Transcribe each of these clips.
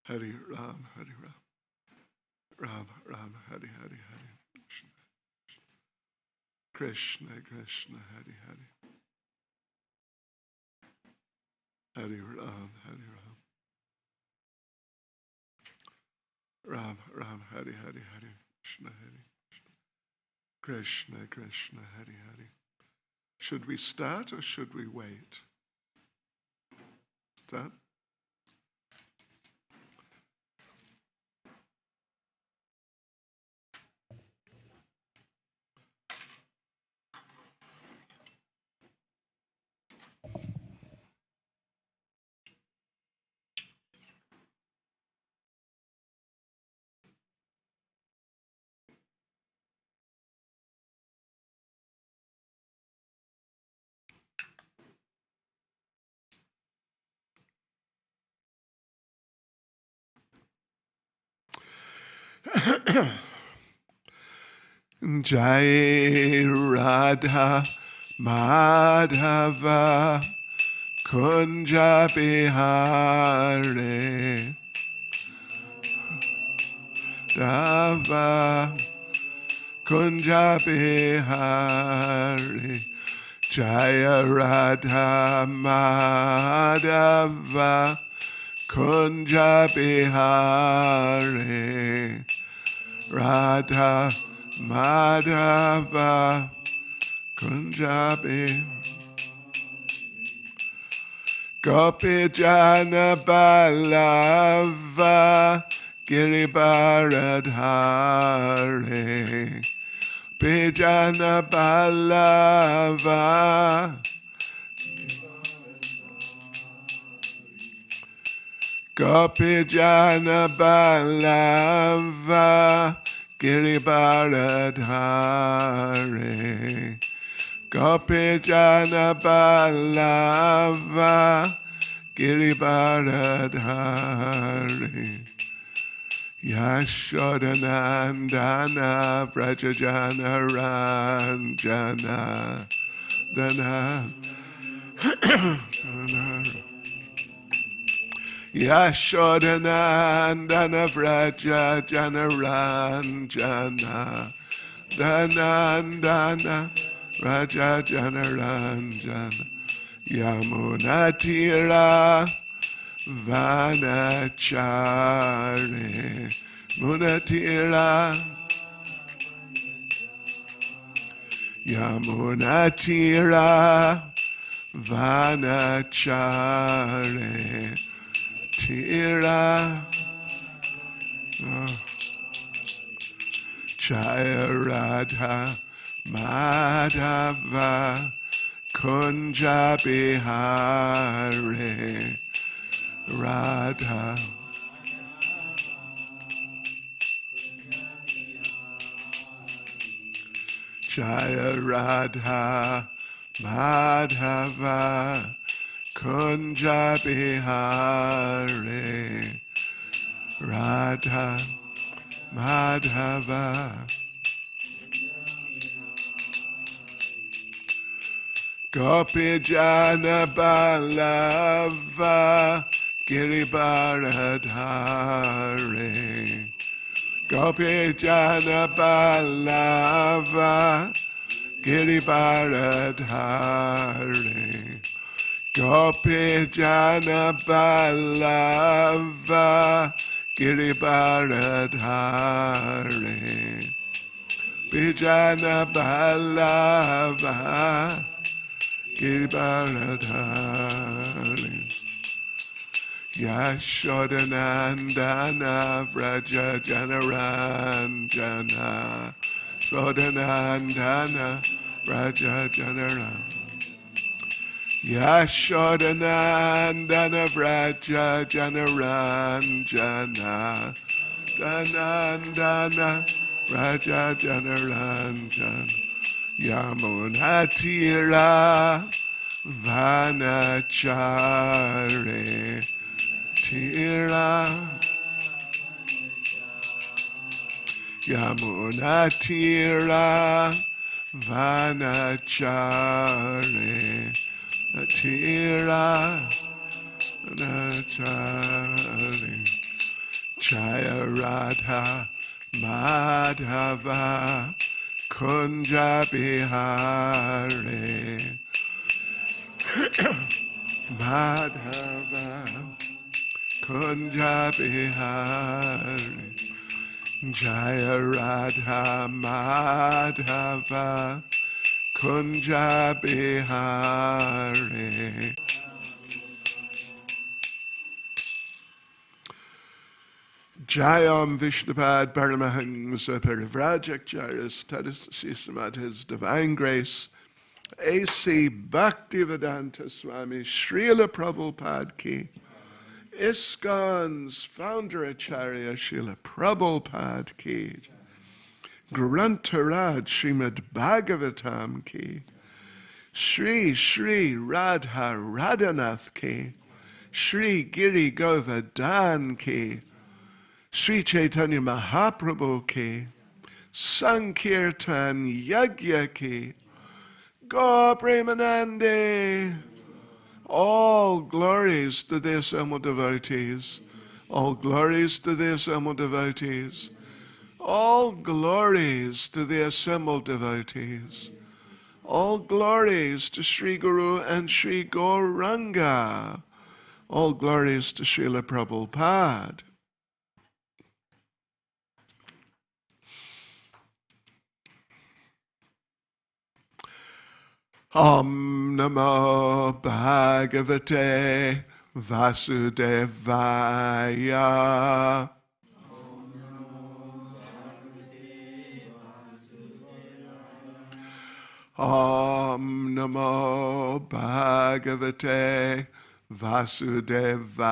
Hari Ram, Hari Ram, Ram Ram, Hari Hari, Hari Krishna, Krishna, Hari Hari, Hari Ram, Hari Ram, Ram Ram, Hari Hari, Hari Krishna, Hari Krishna, Krishna, Hari Hari. Should we start or should we wait? Start? Jai Radha Madhava Kunja Bihare Dava Kunja Bihare Jaya Radha Madhava Kunja Bihare Radha Madhava Kunjabi Gopi Jana Balava Giribaradhare Pijana Balava Gopi Jana Balava Giribaradhare Gopi Jana Balava Giribaradhare Yashodanandana Vrajajana Ranjana Dana Yashodanandana Vraja Jana Ranjana Danandana Raja Jana Ranjana Yamunatira Vanachare Munatira Yamunatira Vanachare Tira Jaya Radha Madhava Kunja Bihare Radha Jaya Radha Madhava Kunja Bihare Radha Madhava Gopi Jana Balava Giribaradhare Gopi Jana Balava Giribaradhare Gopi Jana Balava Giribaradhare Bijana Balava Giribaradhare Yashodanandana Vraja Janaranjana Sodanandana Vraja Janaran Yashodanandana Vraja Janaranjana Danandana Vraja Janaranjana Yamunatira Vanachare Tira Yamunatira Vanachare Tira Vanachare Radha Madhava Kunja Bihari Madhava Kunja Bihari Jaya Radha Madhava Kunja Bihari. Jayam Vishnupad Paramahansa Parivrajak Jayas Tadasisamat, His Divine Grace, A.C. Bhaktivedanta Swami Srila Prabhupada Ki, ISKCON's founder Acharya Srila Prabhupada Ki, Grantharaj Srimad Bhagavatam Ki, Shri Shri Radha Radhanath Ki, Shri Giri Govardhan Ki, Sri Chaitanya Mahaprabhu Ki, Sankirtan Yagya Ki, Gaur Premanande. All glories to the assembled devotees. All glories to the assembled devotees. All glories to the assembled devotees. All glories to Sri Guru and Sri Gauranga. All glories to Srila Prabhupada. Om Namo Bhagavate Vasudevaya. Om Namo Bhagavate Vasudevaya.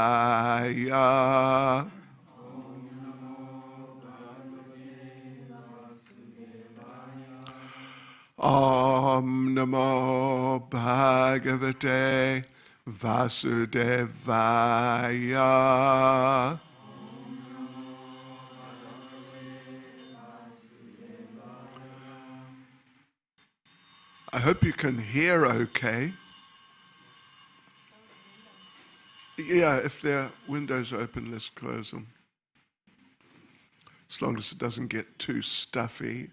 Om Namo Bhagavate Vasudevaya. I hope you can hear okay. Yeah, if there are windows open, let's close them. As long as it doesn't get too stuffy.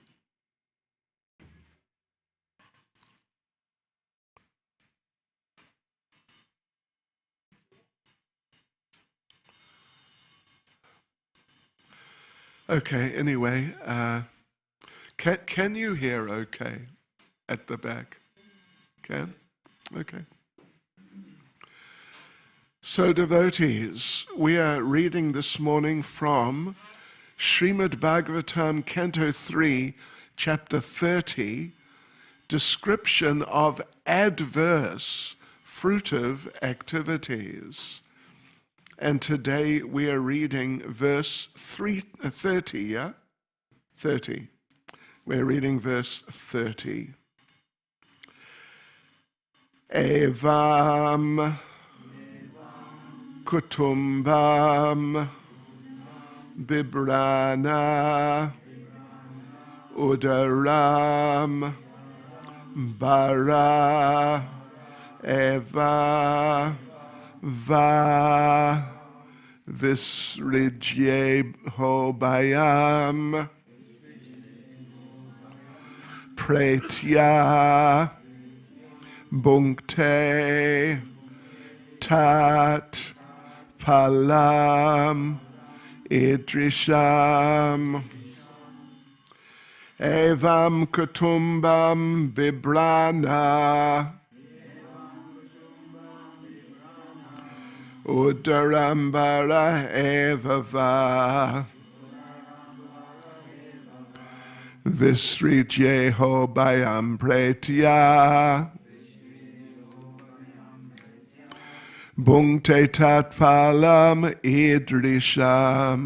Okay, anyway, can you hear okay at the back? Can? Okay. So devotees, we are reading this morning from Srimad Bhagavatam, Canto 3, Chapter 30, description of adverse, fruitive activities. And today we are reading verse 30, yeah? 30. We're reading verse 30. Evam kutumbam bibrana udaram bara eva va visrijye hobayam pretya bhunkte tat palam idrisham evam kutumbam bibrana udarambara evava visrijye hobayam pretya bhunkte tatpalam idrisham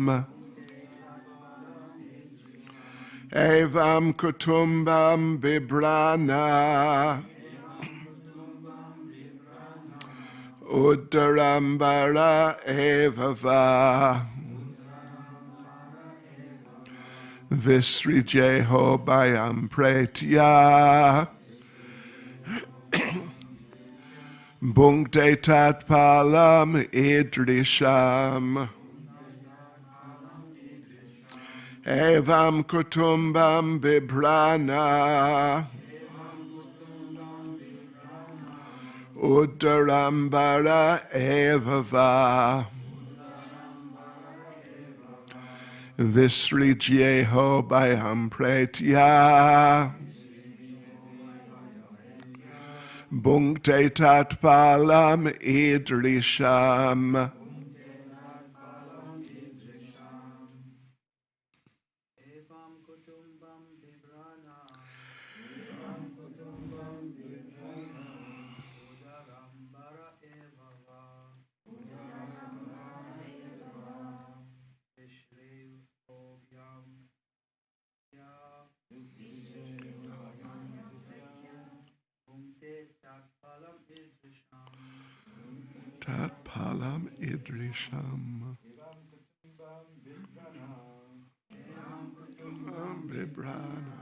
evam kutumbam bibrana udarambara evava visrijye hobayam pretya bhunkte tatpalam idrisham Evam kutumbam bibrana. Uddarambara evava. Visrijyeho bhayam pretya. Bhunkte tatpalam idrisham. Tatpalam idrisham. Bibrana.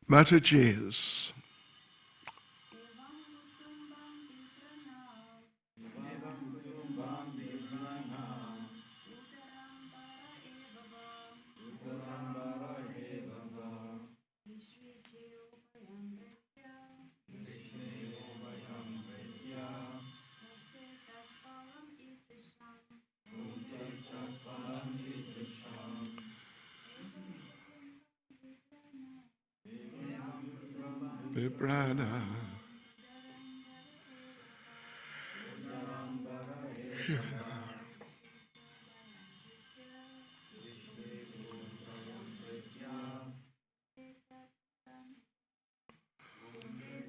Mataji's. Bibrana.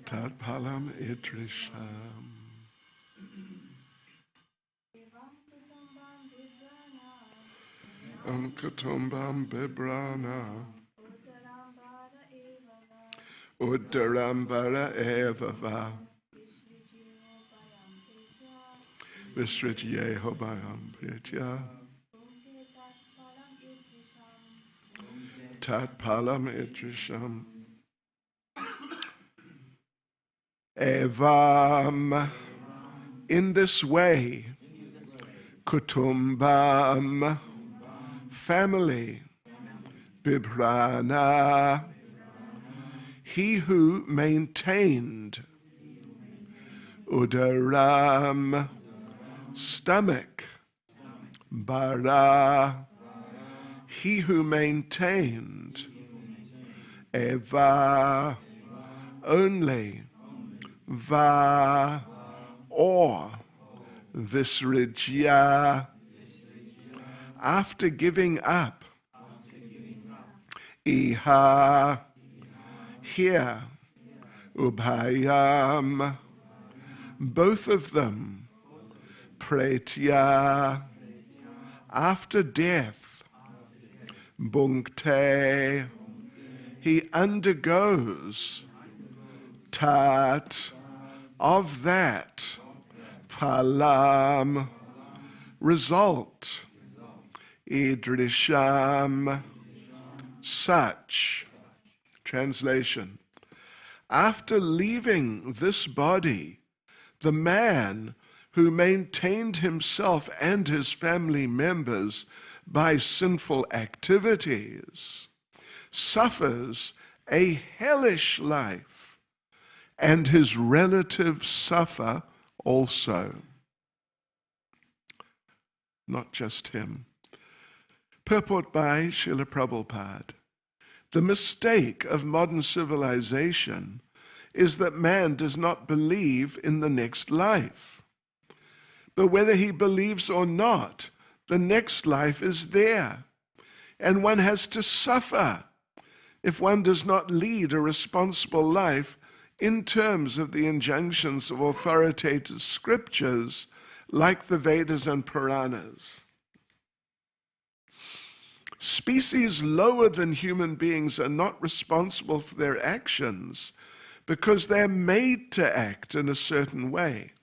Tatpalam idrisham. Kutumbam bibrana. Uddarambara evava. Visrijyeho bhayam pretya. Tatpalam idrisham. Evam. In this way, kutumbam, family, bibrana, he who maintained, udaram, stomach, bara, he who maintained, eva, only, va, or, visrijya, after giving up, iha, here, ubhayam, both of them, pretya, after death, bhunkte, he undergoes, tat, of that, palam, result, idrisham, such. Translation. After leaving this body, the man who maintained himself and his family members by sinful activities suffers a hellish life, and his relatives suffer also. Not just him. Purport by Srila Prabhupada. The mistake of modern civilization is that man does not believe in the next life. But whether he believes or not, the next life is there, and one has to suffer if one does not lead a responsible life in terms of the injunctions of authoritative scriptures like the Vedas and Puranas. Species lower than human beings are not responsible for their actions because they're made to act in a certain way.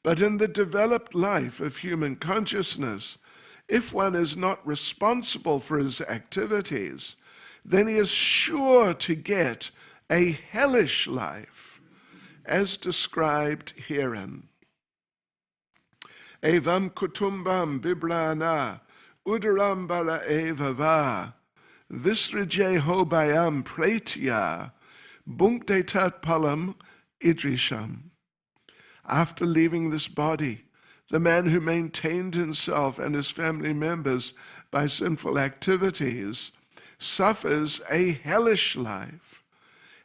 But in the developed life of human consciousness, if one is not responsible for his activities, then he is sure to get a hellish life, as described herein. Evam kutumbam bibrana udaram bara eva va visrije hobayam pretya bunkte tat palam idrisham. After leaving this body, the man who maintained himself and his family members by sinful activities suffers a hellish life,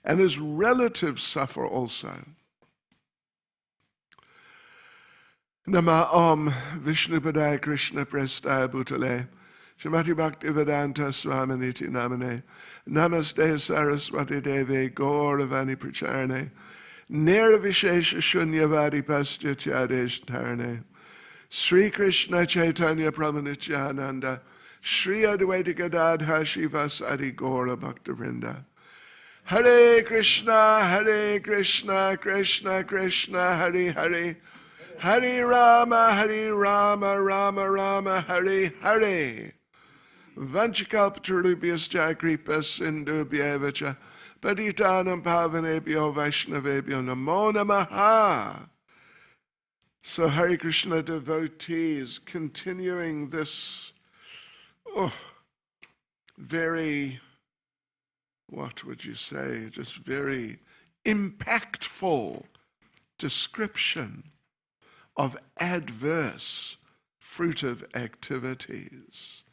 and his relatives suffer also. Nama Om Vishnu Padaya Krishna Prestaya Bhutale Srimati Bhaktivedanta Swaminiti Namane Namaste Saraswati Devi Gauravani Pracharane Nirvishesha Shunyavadi Paschatyadesh Tarane Sri Krishna Chaitanya Prabhu Sri Advaita Gadadha Shivasadi Gaura Bhaktavrinda. Hare Krishna, Krishna Krishna, Hare Hare, Hare Rama, Rama Rama, Hare Hare. Vanchakalpatarubhyas Jagripas Sindhubhyevacha Patitanam Pavanebhyo Vaishnavebhyo Namo Namaha. So Hare Krishna devotees, continuing this very, what would you say, just very impactful description of adverse fruitive activities.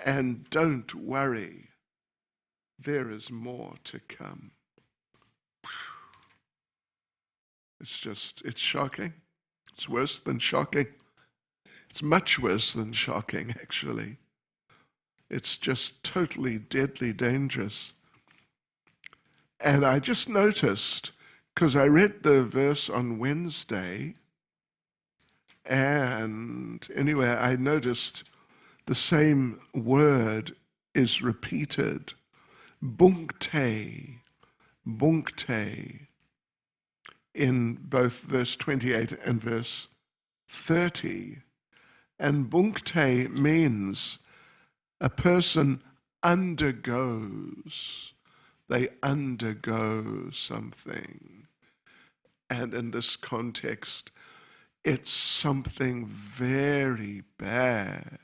And don't worry, there is more to come. It's shocking. It's worse than shocking. It's much worse than shocking, actually. It's just totally deadly dangerous. And I just noticed, because I read the verse on Wednesday, and anyway, I noticed the same word is repeated, bunkte, in both verse 28 and verse 30. And bunkte means a person undergoes. They undergo something. And in this context, it's something very bad.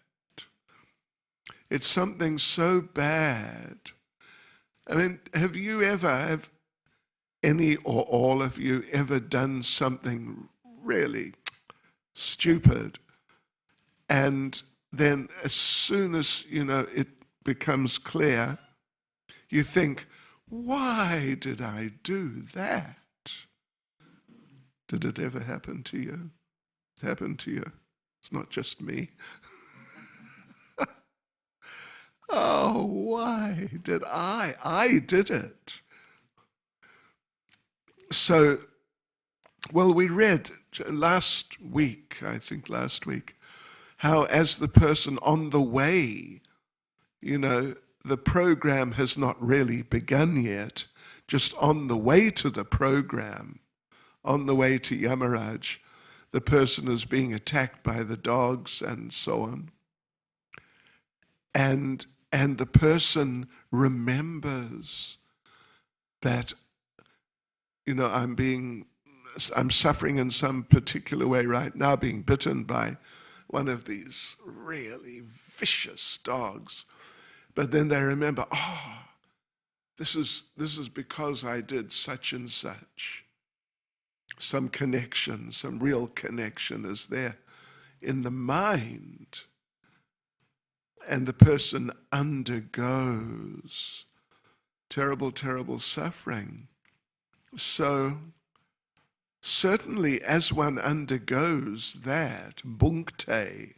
It's something so bad. I mean, have any or all of you ever done something really stupid? And then as soon as, it becomes clear, you think, why did I do that? Did it ever happen to you? It happened to you. It's not just me. Oh, why did I? I did it. So, well, we read last week, how as the person on the way, the program has not really begun yet, just on the way to the program, on the way to Yamaraj, the person is being attacked by the dogs and so on. And the person remembers that, I'm suffering in some particular way right now, being bitten by one of these really vicious dogs. But then they remember, this is because I did such and such. Some connection, some real connection is there in the mind. And the person undergoes terrible, terrible suffering. So certainly as one undergoes that, bunkte,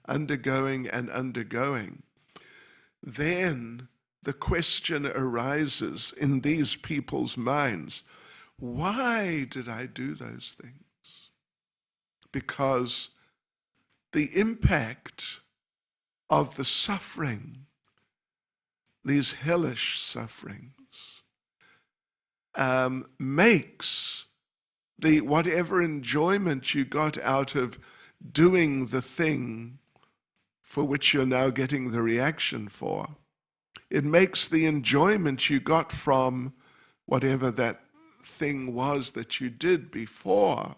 undergoing and undergoing, then the question arises in these people's minds, why did I do those things? Because the impact of the suffering, these hellish sufferings, makes the whatever enjoyment you got out of doing the thing for which you're now getting the reaction for, it makes the enjoyment you got from whatever that thing was that you did before,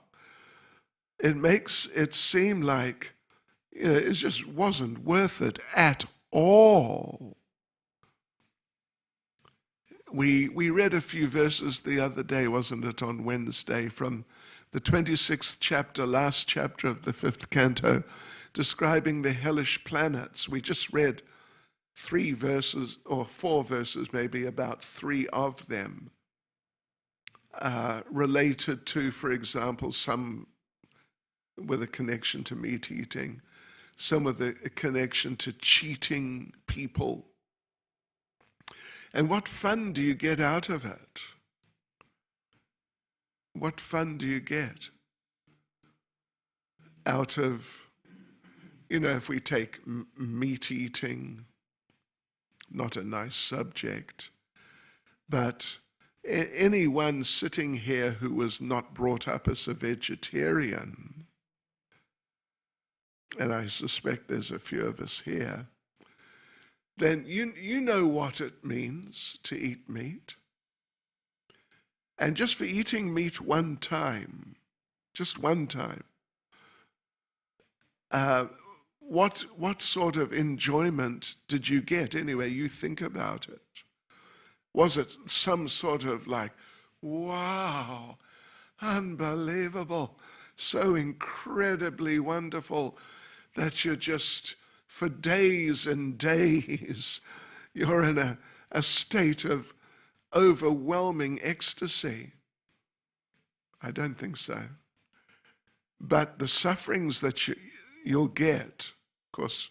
it makes it seem like it just wasn't worth it at all. We read a few verses the other day, wasn't it, on Wednesday, from the 26th chapter, last chapter of the 5th canto, describing the hellish planets. We just read 3 verses, or 4 verses maybe, about 3 of them, related to, for example, some with a connection to meat eating, some with a connection to cheating people. And what fun do you get out of it? What fun do you get out of, if we take meat eating, not a nice subject, but anyone sitting here who was not brought up as a vegetarian, and I suspect there's a few of us here, then you know what it means to eat meat. And just for eating meat one time, just one time, what sort of enjoyment did you get? Anyway, you think about it. Was it some sort of like, wow, unbelievable, so incredibly wonderful that you're just, for days and days, you're in a state of overwhelming ecstasy? I don't think so. But the sufferings that you'll get, of course,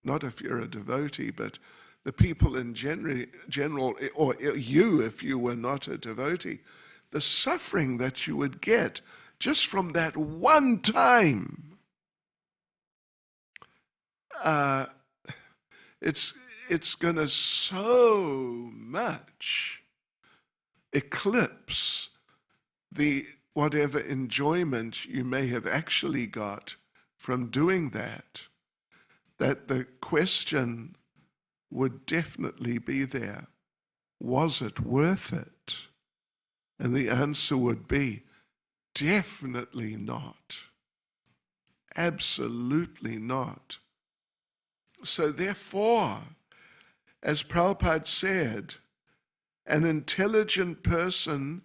not if you're a devotee, but the people in general, or you if you were not a devotee, the suffering that you would get just from that one time, it's going to so much eclipse the whatever enjoyment you may have actually got from doing that the question would definitely be there. Was it worth it? And the answer would be definitely not. Absolutely not. So therefore, as Prabhupada said, an intelligent person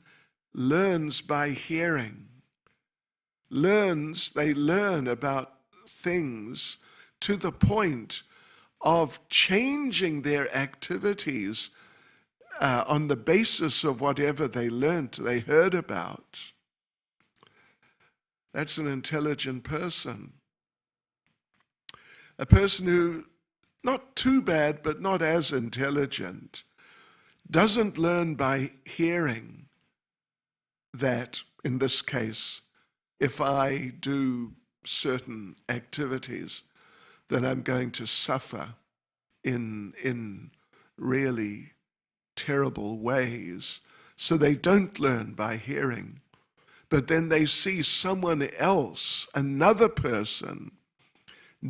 learns by hearing. They learn about things to the point of changing their activities on the basis of whatever they heard about. That's an intelligent person. A person who, not too bad, but not as intelligent, doesn't learn by hearing that, in this case, if I do certain activities, then I'm going to suffer in really terrible ways. So they don't learn by hearing. But then they see someone else, another person,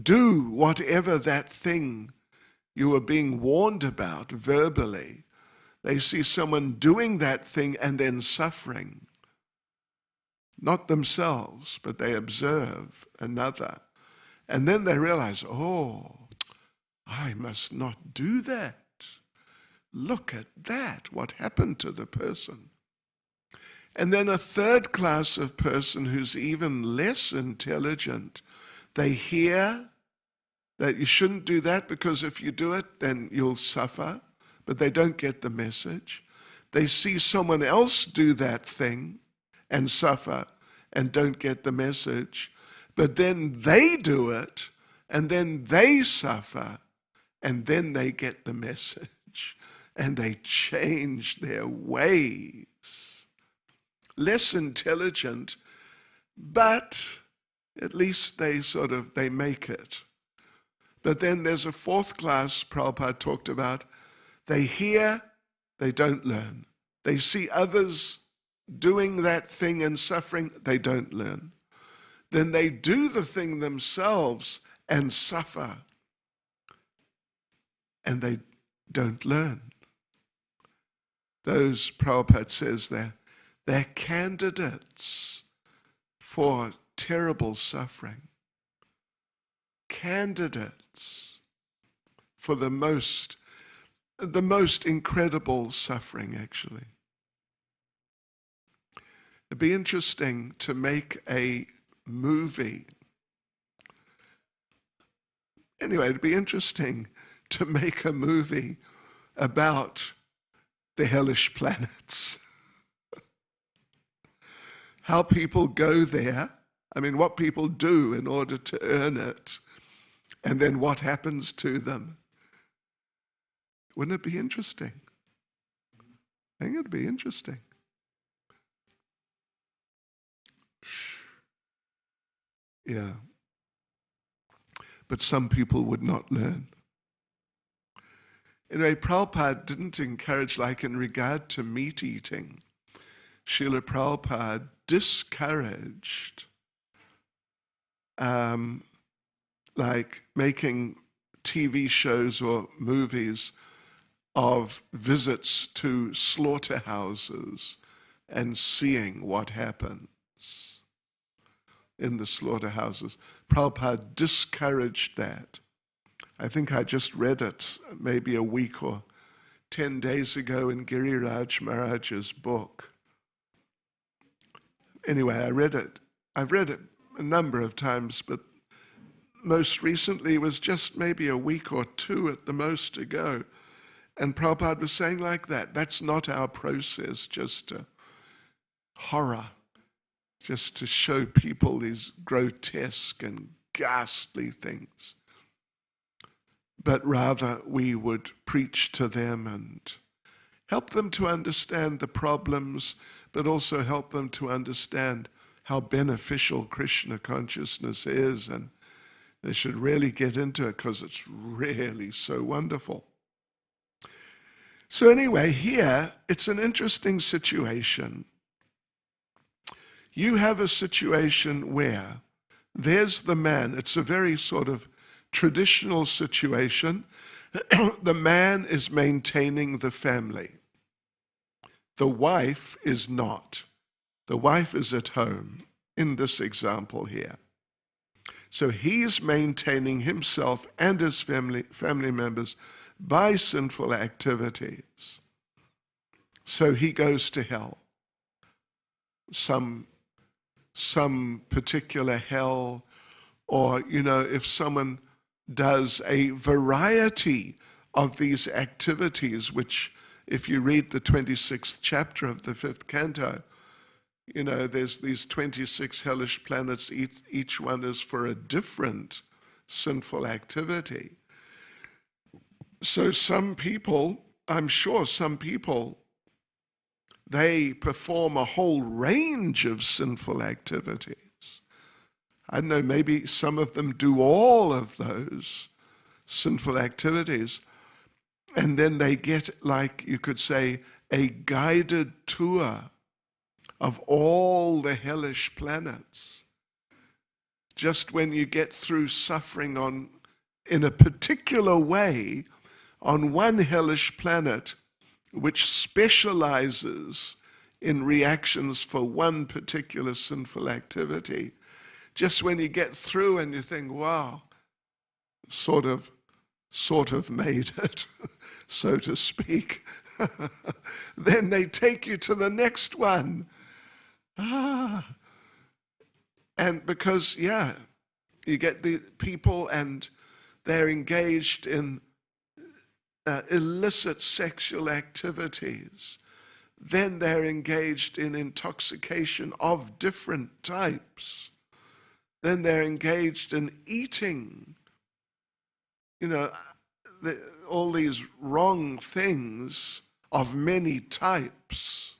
do whatever that thing you were being warned about verbally. They see someone doing that thing and then suffering. Not themselves, but they observe another. And then they realize, oh, I must not do that. Look at that, what happened to the person. And then a third class of person who's even less intelligent, they hear that you shouldn't do that because if you do it, then you'll suffer, but they don't get the message. They see someone else do that thing and suffer and don't get the message, but then they do it and then they suffer and then they get the message and they change their ways. Less intelligent, but at least they make it. But then there's a fourth class Prabhupada talked about. They hear, they don't learn. They see others doing that thing and suffering, they don't learn. Then they do the thing themselves and suffer, and they don't learn. Those, Prabhupada says, they're candidates for terrible suffering. Candidates for the most incredible suffering, actually. It'd be interesting to make a movie. Anyway, it'd be interesting to make a movie about the hellish planets. How people go there, what people do in order to earn it, and then what happens to them. Wouldn't it be interesting? I think it'd be interesting. Yeah. But some people would not learn. Anyway, Prabhupada didn't encourage, like in regard to meat eating, Srila Prabhupada discouraged like making TV shows or movies of visits to slaughterhouses and seeing what happens in the slaughterhouses. Prabhupada discouraged that. I think I just read it maybe a week or 10 days ago in Giriraj Maharaj's book. Anyway, I read it. I've read it a number of times, but most recently was just maybe a week or two at the most ago. And Prabhupada was saying like that. That's not our process, just horror, just to show people these grotesque and ghastly things. But rather we would preach to them and help them to understand the problems, but also help them to understand how beneficial Krishna consciousness is, and they should really get into it because it's really so wonderful. So anyway, here it's an interesting situation. You have a situation where there's the man. It's a very sort of traditional situation. The man is maintaining the family. The wife is not. The wife is at home in this example here. So he's maintaining himself and his family members by sinful activities. So he goes to hell. Some particular hell, or, if someone does a variety of these activities, which if you read the 26th chapter of the 5th canto, there's these 26 hellish planets, each one is for a different sinful activity. So some people, I'm sure some people, they perform a whole range of sinful activities. I don't know, maybe some of them do all of those sinful activities, and then they get, like you could say, a guided tour of all the hellish planets. Just when you get through suffering in a particular way on one hellish planet, which specializes in reactions for one particular sinful activity, just when you get through and you think, wow, sort of made it, so to speak, then they take you to the next one. And because, you get the people and they're engaged in illicit sexual activities. Then they're engaged in intoxication of different types. Then they're engaged in eating, all these wrong things of many types,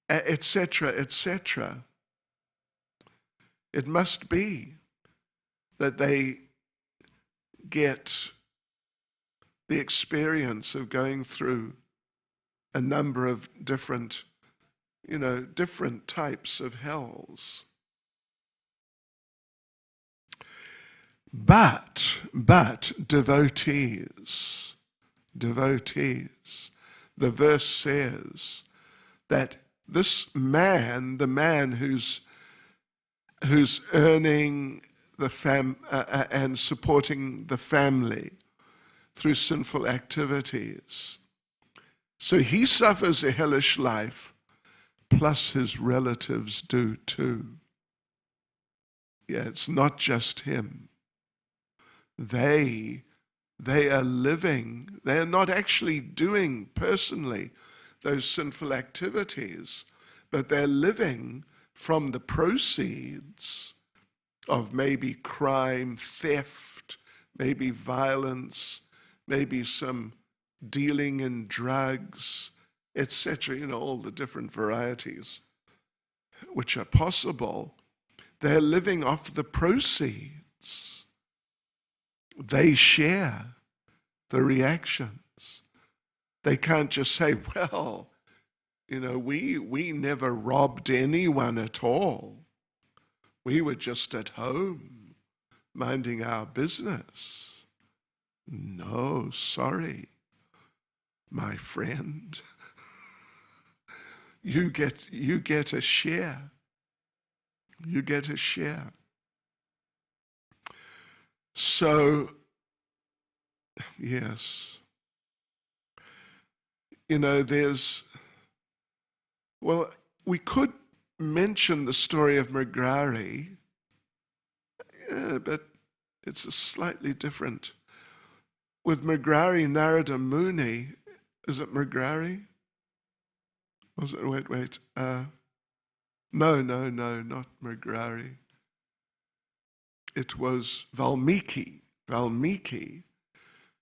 etc., etc. It must be that they get the experience of going through a number of different, different types of hells. But devotees, the verse says that this man, the man who's earning the and supporting the family through sinful activities, so he suffers a hellish life, plus his relatives do too. Yeah, it's not just him. They are living, they are not actually doing personally those sinful activities, but they're living from the proceeds of maybe crime, theft, maybe violence, maybe some dealing in drugs, etc., all the different varieties which are possible. They're living off the proceeds. They share the reactions. They can't just say, well, we never robbed anyone at all. We were just at home minding our business. No, sorry, my friend. You get a share. You get a share. So, yes, we could mention the story of Mrigarhi, but it's a slightly different. With Mrigarhi, Narada Muni, is it Mrigarhi? Was it? Wait. No, not Mrigarhi. It was Valmiki.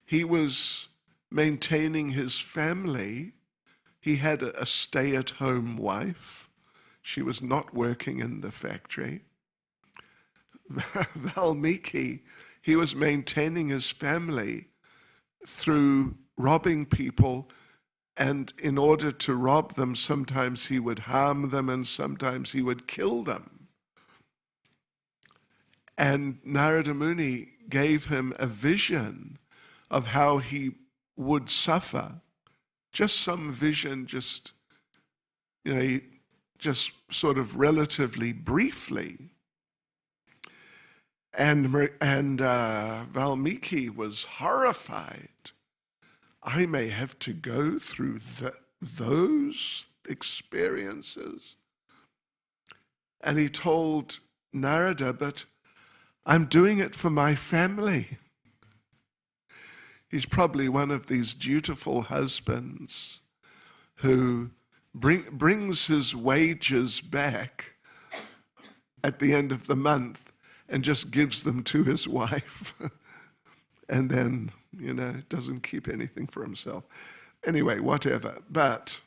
He was maintaining his family. He had a stay-at-home wife. She was not working in the factory. Valmiki, he was maintaining his family through robbing people, and in order to rob them, sometimes he would harm them and sometimes he would kill them. And Narada Muni gave him a vision of how he would suffer. Just some vision, just sort of relatively briefly. And Valmiki was horrified. I may have to go through those experiences. And he told Narada, but I'm doing it for my family. He's probably one of these dutiful husbands who brings his wages back at the end of the month and just gives them to his wife. And then, doesn't keep anything for himself. Anyway, whatever. But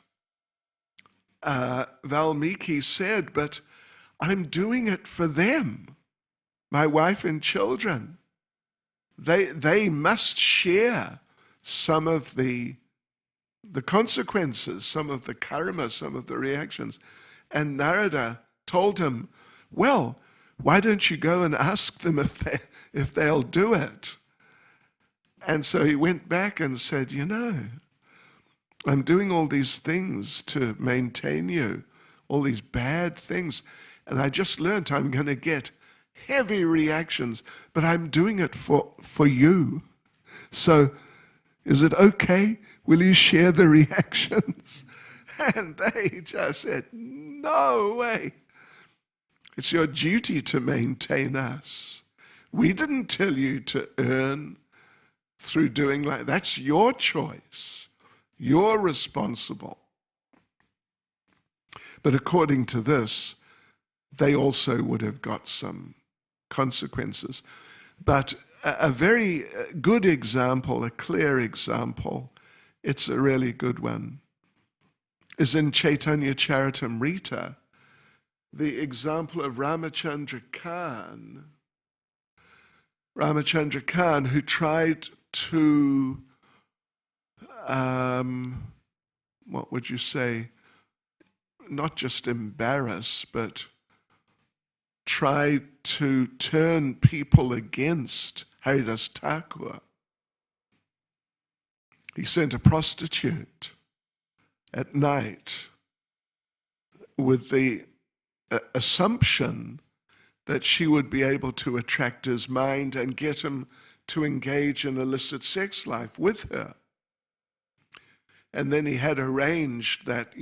Valmiki said, but I'm doing it for them, my wife and children. They must share some of the consequences, some of the karma, some of the reactions. And Narada told him, well, why don't you go and ask them if they'll do it? And so he went back and said, I'm doing all these things to maintain you, all these bad things. And I just learned I'm going to get heavy reactions, but I'm doing it for you. So is it okay? Will you share the reactions? And they just said, no way. It's your duty to maintain us. We didn't tell you to earn through doing like that's your choice. You're responsible. But according to this, they also would have got some consequences. But a very good example, a clear example, it's a really good one, is in Chaitanya Charitamrita, the example of Ramachandra Khan. Ramachandra Khan, who tried to, what would you say, not just embarrass, but try to turn people against Haridas Thakur. He sent a prostitute at night with the assumption that she would be able to attract his mind and get him to engage in illicit sex life with her. And then he had arranged that,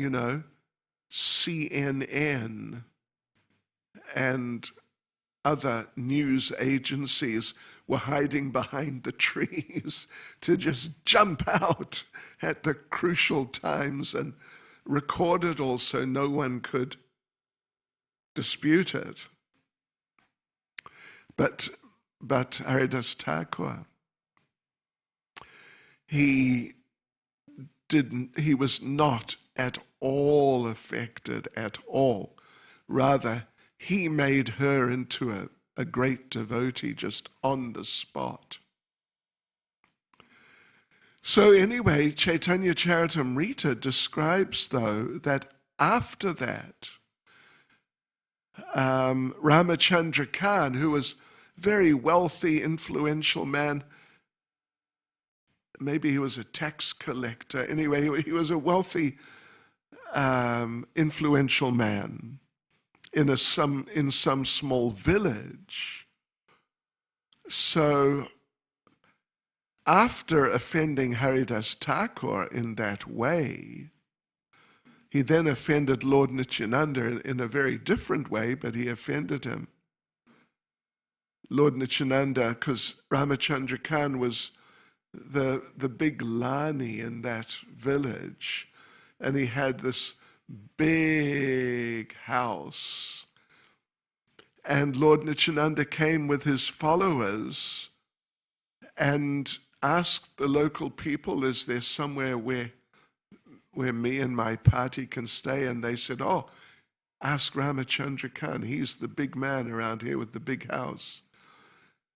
CNN and other news agencies were hiding behind the trees to just jump out at the crucial times and record it all so no one could dispute it. But Haridas Thakur, he was not at all affected at all. Rather, he made her into a great devotee just on the spot. So anyway, Chaitanya Charitamrita describes, though, that after that, Ramachandra Khan, who was a very wealthy, influential man, maybe he was a tax collector. Anyway, he was a wealthy, influential man in some small village. So after offending Haridas Thakur in that way, he then offended Lord Nityananda in a very different way, but he offended him. Lord Nityananda, because Ramachandra Khan was the big Lani in that village, and he had this big house. And Lord Nityananda came with his followers and asked the local people, is there somewhere where me and my party can stay? And they said, oh, ask Ramachandra Khan. He's the big man around here with the big house.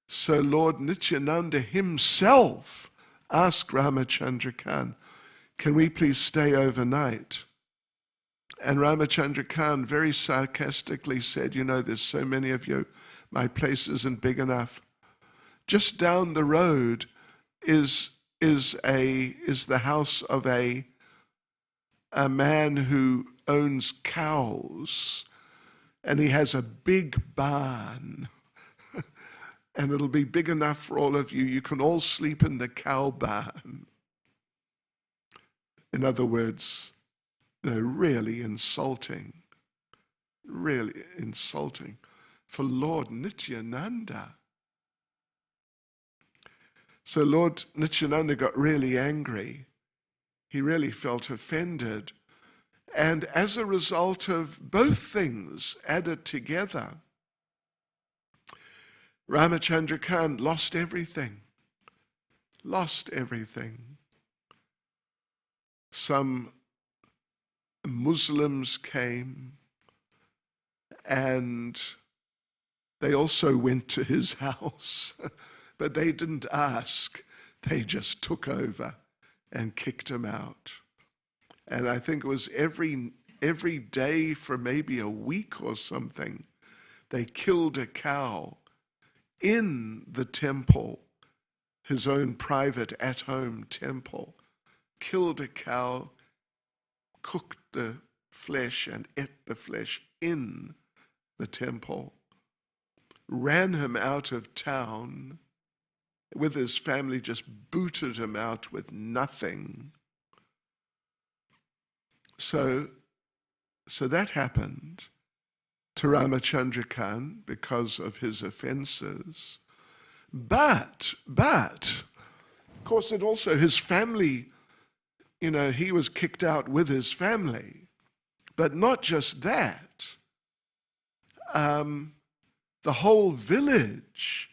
So Lord Nityananda himself asked Ramachandra Khan, can we please stay overnight? And Ramachandra Khan very sarcastically said, there's so many of you, my place isn't big enough. Just down the road is the house of a man who owns cows, and he has a big barn. And it'll be big enough for all of you. You can all sleep in the cow barn. In other words, really insulting for Lord Nityananda. So Lord Nityananda got really angry. He really felt offended. And as a result of both things added together, Ramachandra Khan lost everything. Some Muslims came and they also went to his house, but they didn't ask. They just took over and kicked him out. And I think it was every day for maybe a week or something, they killed a cow in the temple, his own private at-home temple, killed a cow, cooked the flesh and ate the flesh in the temple, ran him out of town with his family, just booted him out with nothing. So that happened to Ramachandra Khan because of his offenses. But, of course, it also, his family, he was kicked out with his family. But not just that. The whole village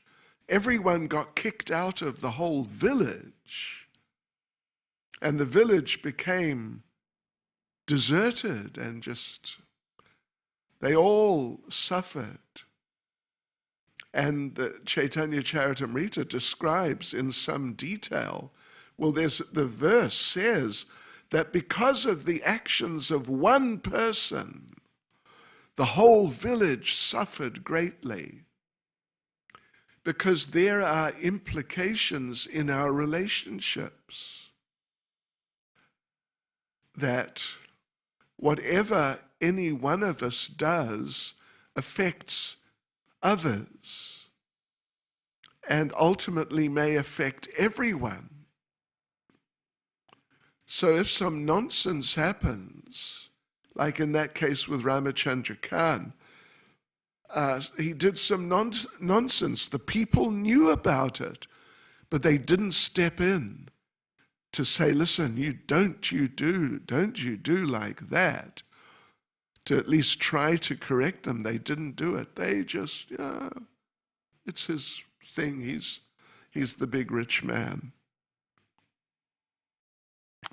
everyone got kicked out of the whole village, and the village became deserted, and just, they all suffered. And the Chaitanya Charitamrita describes in some detail, well, the verse says that because of the actions of one person, the whole village suffered greatly. Because there are implications in our relationships that whatever any one of us does affects others and ultimately may affect everyone. So if some nonsense happens, like in that case with Ramachandra Khan, he did some nonsense. The people knew about it, but they didn't step in to say, listen, don't you do like that, to at least try to correct them. They didn't do it. They just, it's his thing. He's the big rich man.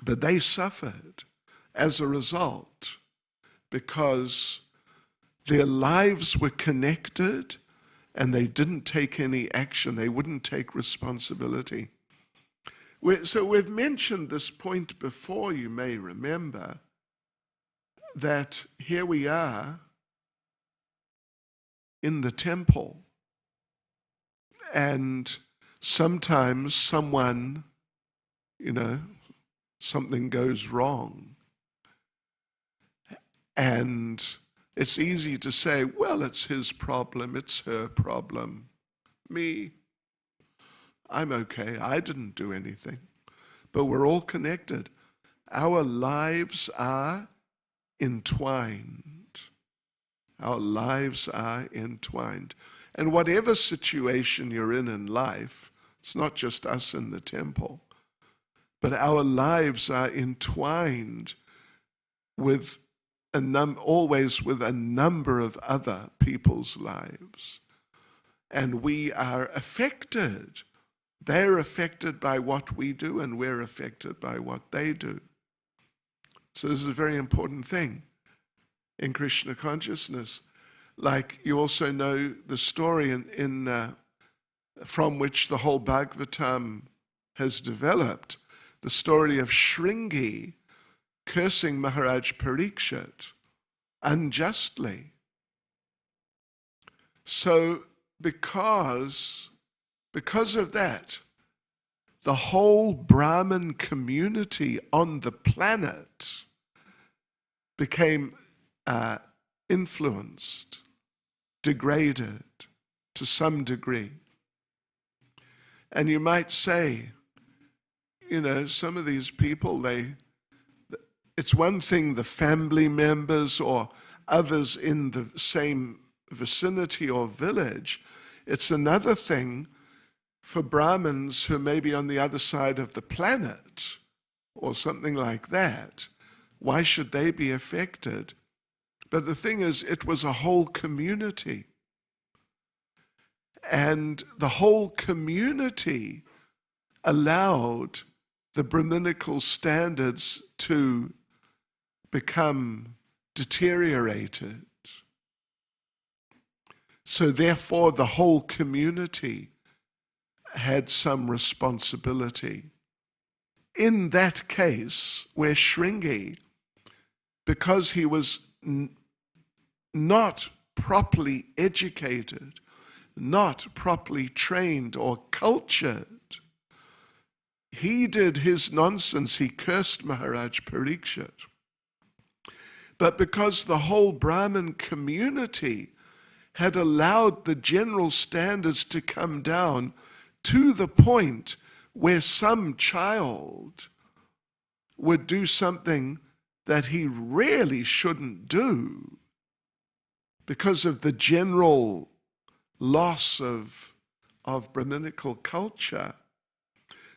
But they suffered as a result because their lives were connected and they didn't take any action. They wouldn't take responsibility. So we've mentioned this point before, you may remember, that here we are in the temple, and sometimes someone, something goes wrong. And it's easy to say, well, it's his problem, it's her problem. Me, I'm okay, I didn't do anything. But we're all connected. Our lives are entwined. Our lives are entwined. And whatever situation you're in life, it's not just us in the temple, but our lives are entwined with always with a number of other people's lives. And we are affected. They're affected by what we do, and we're affected by what they do. So this is a very important thing in Krishna consciousness. Like, you also know the story from which the whole Bhagavatam has developed, the story of Shringi cursing Maharaj Parikshit unjustly. So because of that, the whole Brahmin community on the planet became influenced, degraded to some degree. And you might say, some of these people, it's one thing the family members or others in the same vicinity or village. It's another thing for Brahmins who may be on the other side of the planet or something like that. Why should they be affected? But the thing is, it was a whole community. And the whole community allowed the Brahminical standards to become deteriorated. So therefore, the whole community had some responsibility. In that case, where Shringi, because he was not properly educated, not properly trained or cultured, he did his nonsense. He cursed Maharaj Parikshit. But because the whole Brahmin community had allowed the general standards to come down to the point where some child would do something that he really shouldn't do because of the general loss of Brahminical culture.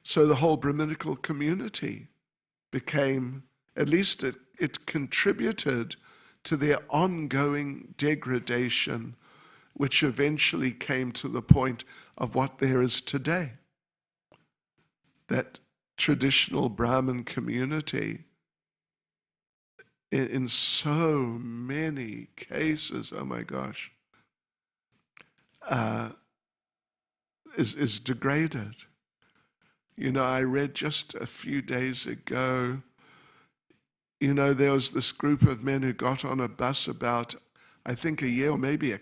So the whole Brahminical community became, at least it contributed to their ongoing degradation which eventually came to the point of what there is today. That traditional Brahmin community, in so many cases, oh my gosh, is degraded. You know, I read just a few days ago, you know, there was this group of men who got on a bus about, I think, a year or maybe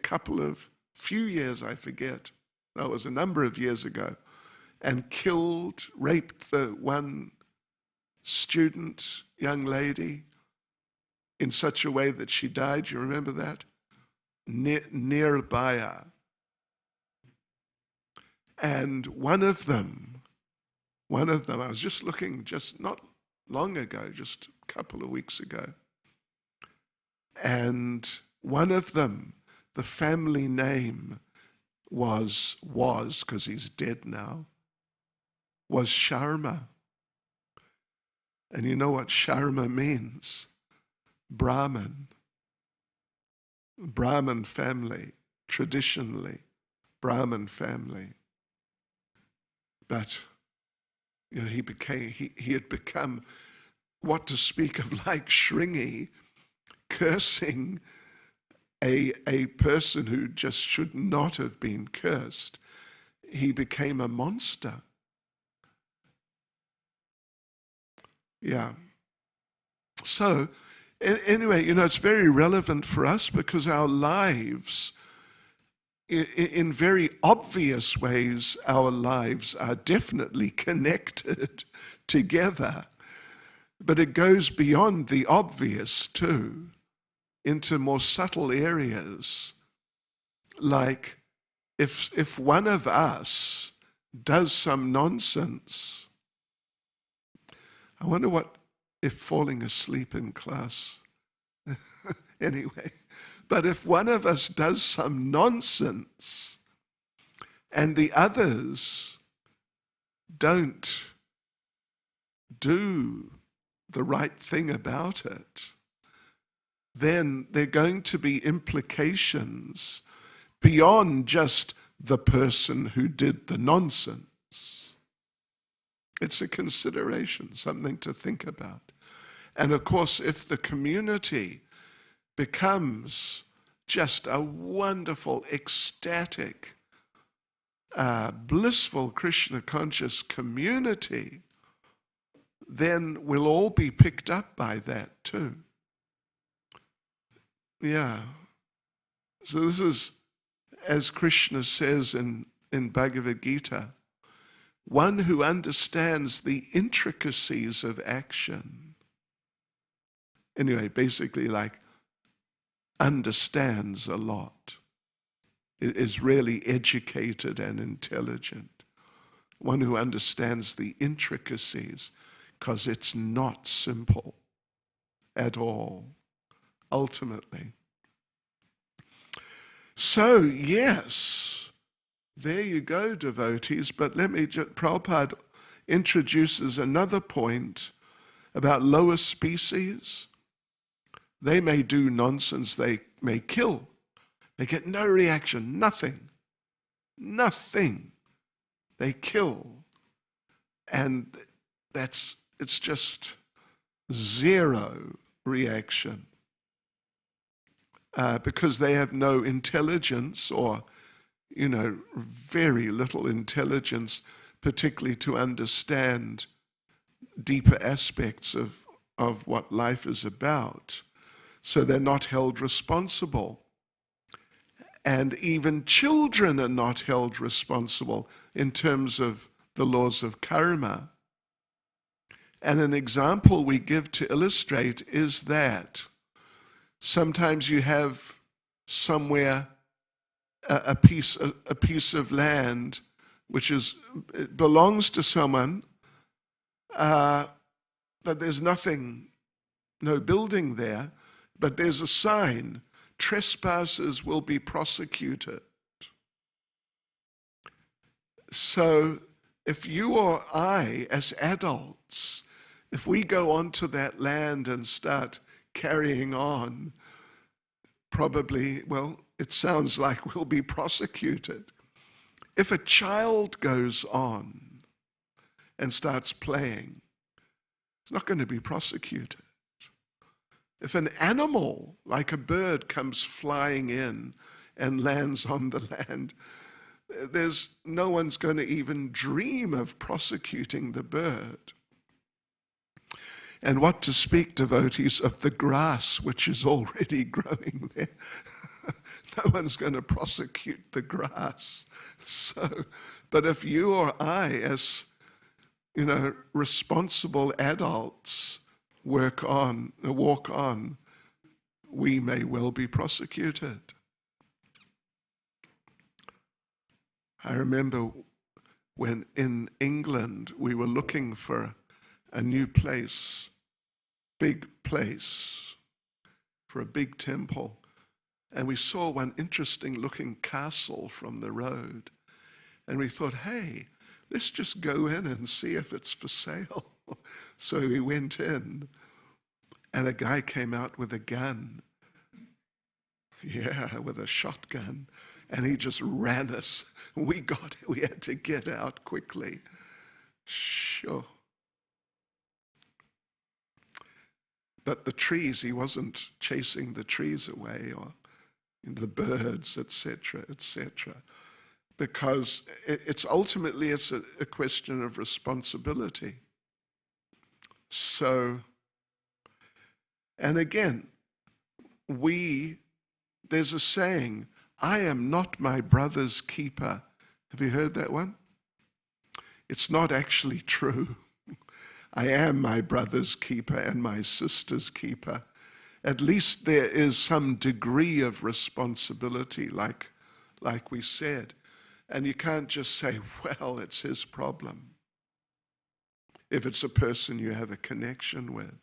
few years, I forget. That was a number of years ago, and raped the one student, young lady, in such a way that she died. You remember that? Nearby. And one of them, I was just looking just not long ago, just a couple of weeks ago, and one of them, the family name was, because he's dead now, was Sharma. And you know what Sharma means? Brahmin. Brahmin family, traditionally, Brahmin family. But you know, he had become, what to speak of, like Shringi, cursing a person who just should not have been cursed. He became a monster. Yeah. So, anyway, you know, it's very relevant for us because our lives, in very obvious ways, our lives are definitely connected together. But it goes beyond the obvious too, into more subtle areas. Like if one of us does some nonsense, I wonder what if falling asleep in class. Anyway, but if one of us does some nonsense and the others don't do the right thing about it, then there are going to be implications beyond just the person who did the nonsense. It's a consideration, something to think about. And of course, if the community becomes just a wonderful, ecstatic, blissful Krishna conscious community, then we'll all be picked up by that too. Yeah. So this is, as Krishna says in Bhagavad Gita, one who understands the intricacies of action. Anyway, basically like understands a lot, is really educated and intelligent. One who understands the intricacies, because it's not simple at all, ultimately. So, yes, there you go, devotees, but let me just, Prabhupada introduces another point about lower species. They may do nonsense, they may kill. They get no reaction, nothing. They kill. And it's just zero reaction. Because they have no intelligence, or, you know, very little intelligence, particularly to understand deeper aspects of what life is about. So they're not held responsible. And even children are not held responsible in terms of the laws of karma. And an example we give to illustrate is that sometimes you have somewhere a piece of land which it belongs to someone, but there's nothing, no building there, but there's a sign, trespassers will be prosecuted. So if you or I, as adults, if we go onto that land and start carrying on, probably, well, it sounds like we'll be prosecuted. If a child goes on and starts playing, it's not going to be prosecuted. If an animal, like a bird, comes flying in and lands on the land, no one's going to even dream of prosecuting the bird. And what to speak, devotees, of the grass which is already growing there. No one's going to prosecute the grass. But if you or I, as responsible adults, walk on, we may well be prosecuted. I remember when in England we were looking for a new place, big place, for a big temple. And we saw one interesting looking castle from the road. And we thought, hey, let's just go in and see if it's for sale. So we went in, and a guy came out with a gun. Yeah, with a shotgun. And he just ran us. We had to get out quickly. Sure. But the trees, he wasn't chasing the trees away or the birds, etc., etc. Because it's ultimately a question of responsibility. So, and again, there's a saying, I am not my brother's keeper. Have you heard that one? It's not actually true. I am my brother's keeper and my sister's keeper. At least there is some degree of responsibility, like we said. And you can't just say, well, it's his problem, if it's a person you have a connection with.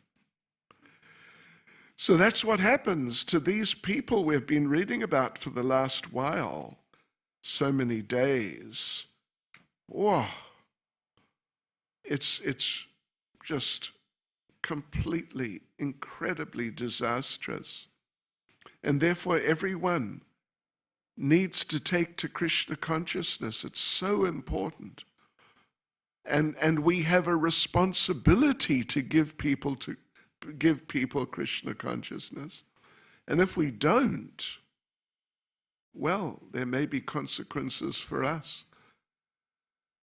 So that's what happens to these people we've been reading about for the last while, so many days. Oh, it's just completely, incredibly disastrous. And therefore everyone needs to take to Krishna consciousness. It's so important. And we have a responsibility to give people Krishna consciousness. And if we don't, well, there may be consequences for us.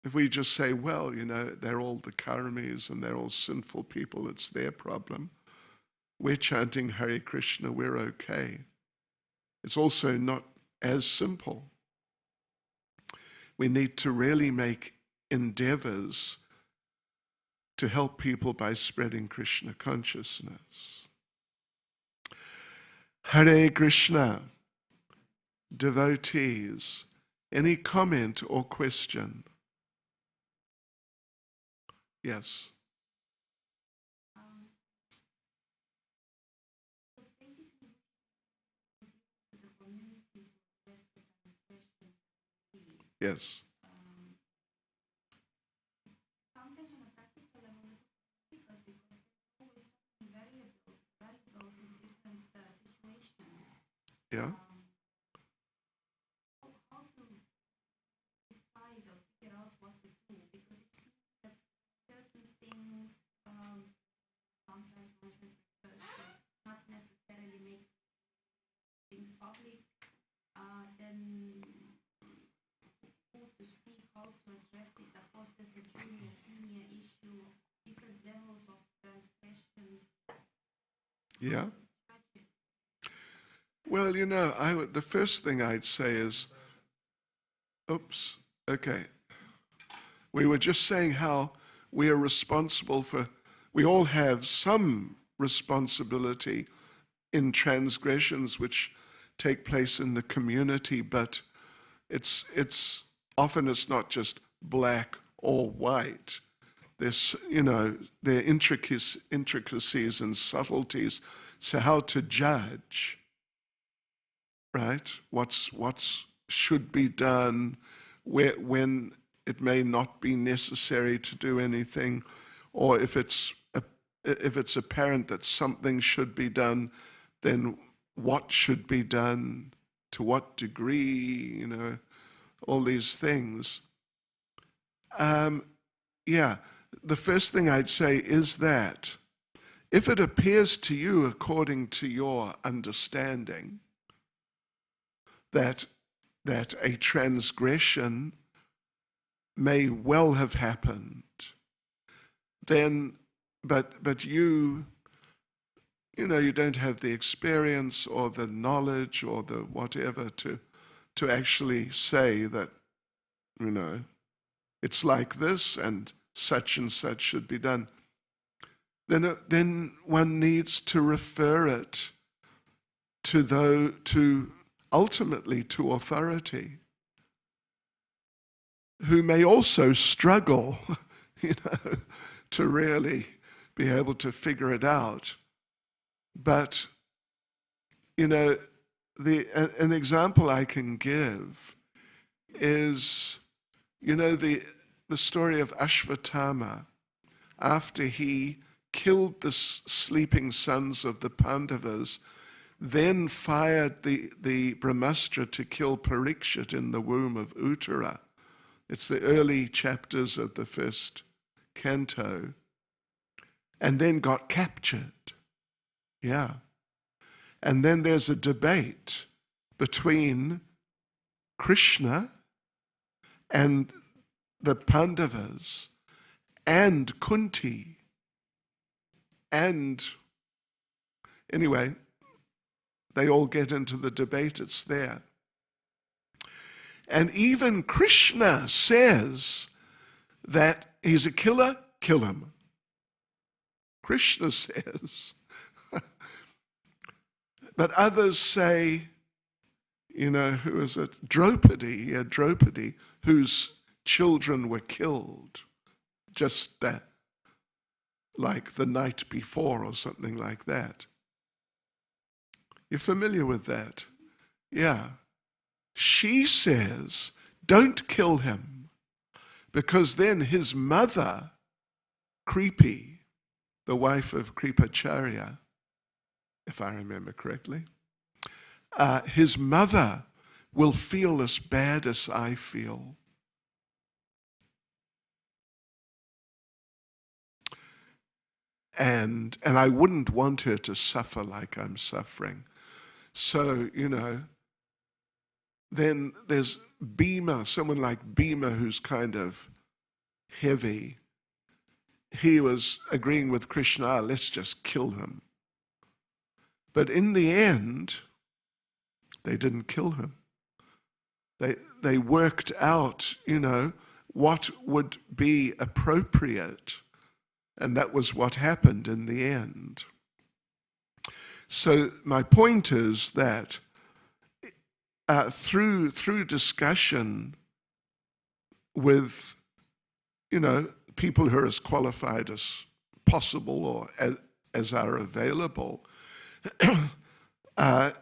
If we just say, well, they're all the karmis and they're all sinful people, it's their problem. We're chanting Hare Krishna, we're okay. It's also not as simple. We need to really make endeavors to help people by spreading Krishna consciousness. Hare Krishna, devotees, any comment or question? Yes. Yes. Sometimes on a practical level, it's difficult because there's always so many variables in different situations. Yeah. How to decide or figure out what to do, because it seems that certain things sometimes management prefers to not necessarily make things public, then who to speak, how to address it, of course there's the junior, senior issue, different levels of transgressions. Yeah. Well, the first thing I'd say is, oops, okay. We were just saying how we are responsible we all have some responsibility in transgressions which take place in the community, but it's often it's not just black or white. There's, there are intricacies and subtleties. So how to judge, right? What's should be done, when it may not be necessary to do anything, or if it's apparent that something should be done, then what should be done, to what degree, all these things. Yeah, the first thing I'd say is that if it appears to you, according to your understanding, that a transgression may well have happened, then, but you don't have the experience or the knowledge or the whatever to actually say that, it's like this and such should be done. Then one needs to refer it ultimately to authority, who may also struggle, to really be able to figure it out. But, an example I can give is, the story of Ashvatthama, after he killed the sleeping sons of the Pandavas, then fired the Brahmastra to kill Parikshit in the womb of Uttara. It's the early chapters of the first canto. And then got captured. Yeah. And then there's a debate between Krishna and the Pandavas and Kunti. And anyway, they all get into the debate, it's there. And even Krishna says that he's a killer, kill him. Krishna says. But others say, who is it? Draupadi, whose children were killed just that, like the night before or something like that. You're familiar with that? Yeah. She says, don't kill him, because then his mother, Kripi, the wife of Kripacharya, if I remember correctly, his mother will feel as bad as I feel. And I wouldn't want her to suffer like I'm suffering. So, then there's Bhima, someone like Bhima who's kind of heavy. He was agreeing with Krishna, let's just kill him. But in the end, they didn't kill him. They worked out, what would be appropriate. And that was what happened in the end. So my point is that through discussion with, people who are as qualified as possible or as are available, I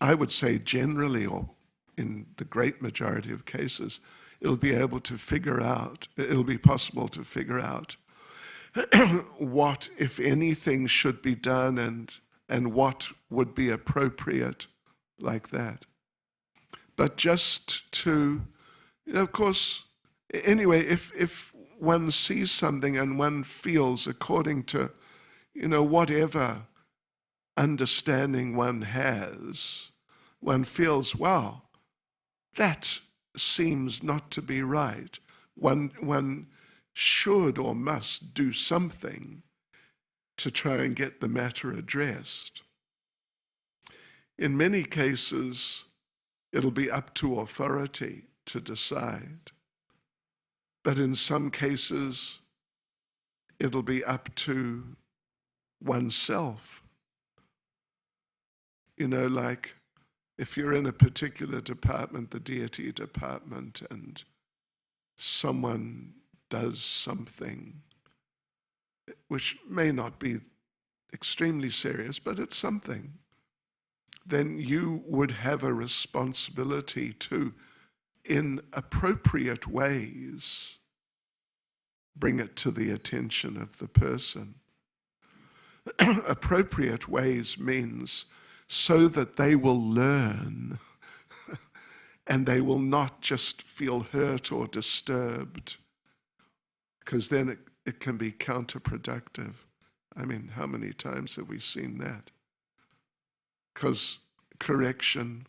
would say generally, or in the great majority of cases, it'll be possible to figure out what, if anything, should be done and what would be appropriate like that. But just to, of course, anyway, if one sees something and one feels according to, whatever understanding one has, one feels, wow, that seems not to be right. One should or must do something to try and get the matter addressed. In many cases, it'll be up to authority to decide. But in some cases, it'll be up to oneself. Like if you're in a particular department, the deity department, and someone does something which may not be extremely serious, but it's something, then you would have a responsibility to, in appropriate ways, bring it to the attention of the person. Appropriate ways means so that they will learn and they will not just feel hurt or disturbed, because then it can be counterproductive. I mean, how many times have we seen that? Because correction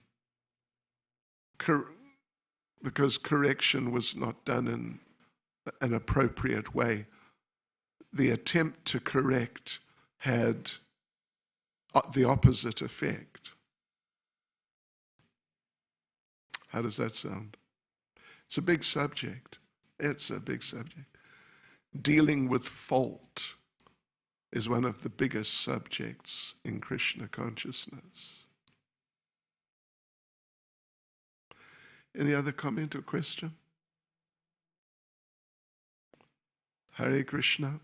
was not done in an appropriate way. The attempt to correct had the opposite effect. How does that sound? It's a big subject. It's a big subject. Dealing with fault is one of the biggest subjects in Krishna consciousness. Any other comment or question? Hare Krishna.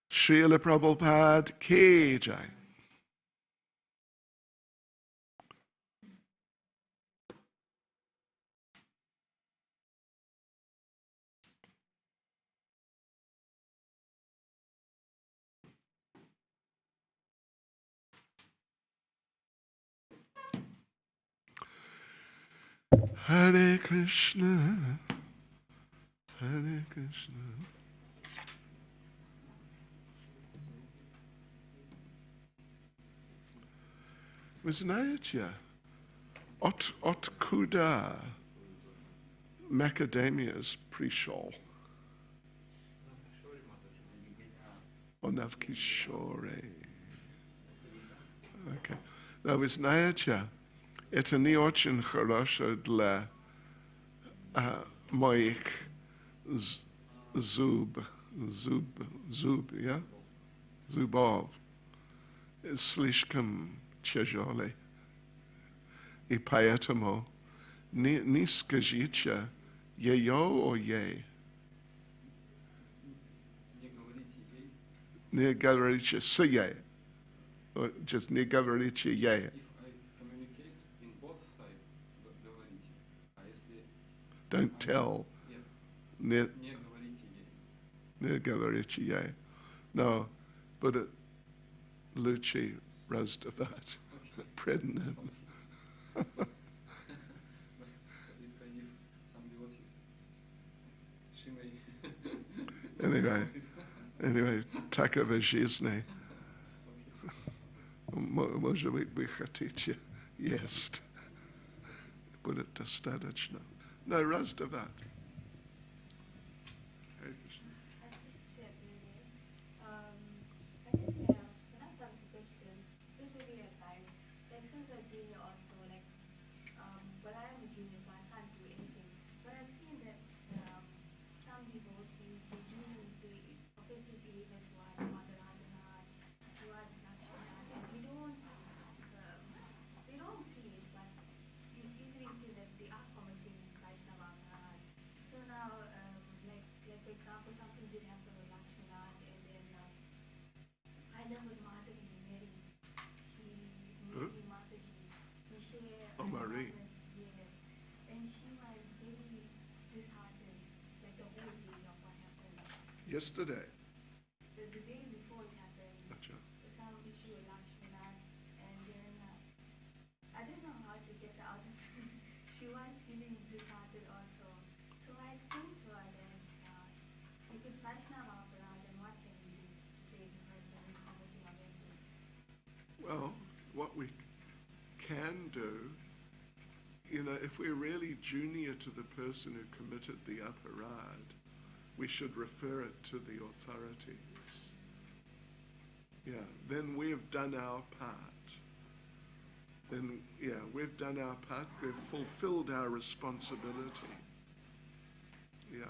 Srila Prabhupada Ki Jai. Hare Krishna, Hare Krishna. Wyznacie od kuda macadamias przyszło? Onav Kishore. Okay. Now, wyznacie, это не очень хорошо для моих зубов, yeah? Зубов. Слишком тяжелый. И поэтому не скажите ее о ей. Не говорите с ей. Just не говорите ей. Don't tell. Не говорите ей. No, but Luci Razdavat. Pregnant. Anyway, такова жизнь. Может быть, вы хотите есть. Будет достаточно. No, Razdavat. Marie. Yes. And she was very disheartened, like the whole day of what happened. Yesterday. The day before it happened, Achha. some issue with Lakshmana, and then I didn't know how to get out of it. She was feeling disheartened also. So I explained to her that if it's Vaishnava opera, then what can we do? Say the person is committing offenses. Well, what we can do, if we're really junior to the person who committed the aparad, we should refer it to the authorities. Yeah, then we've done our part. We've done our part. We've fulfilled our responsibility. Yeah.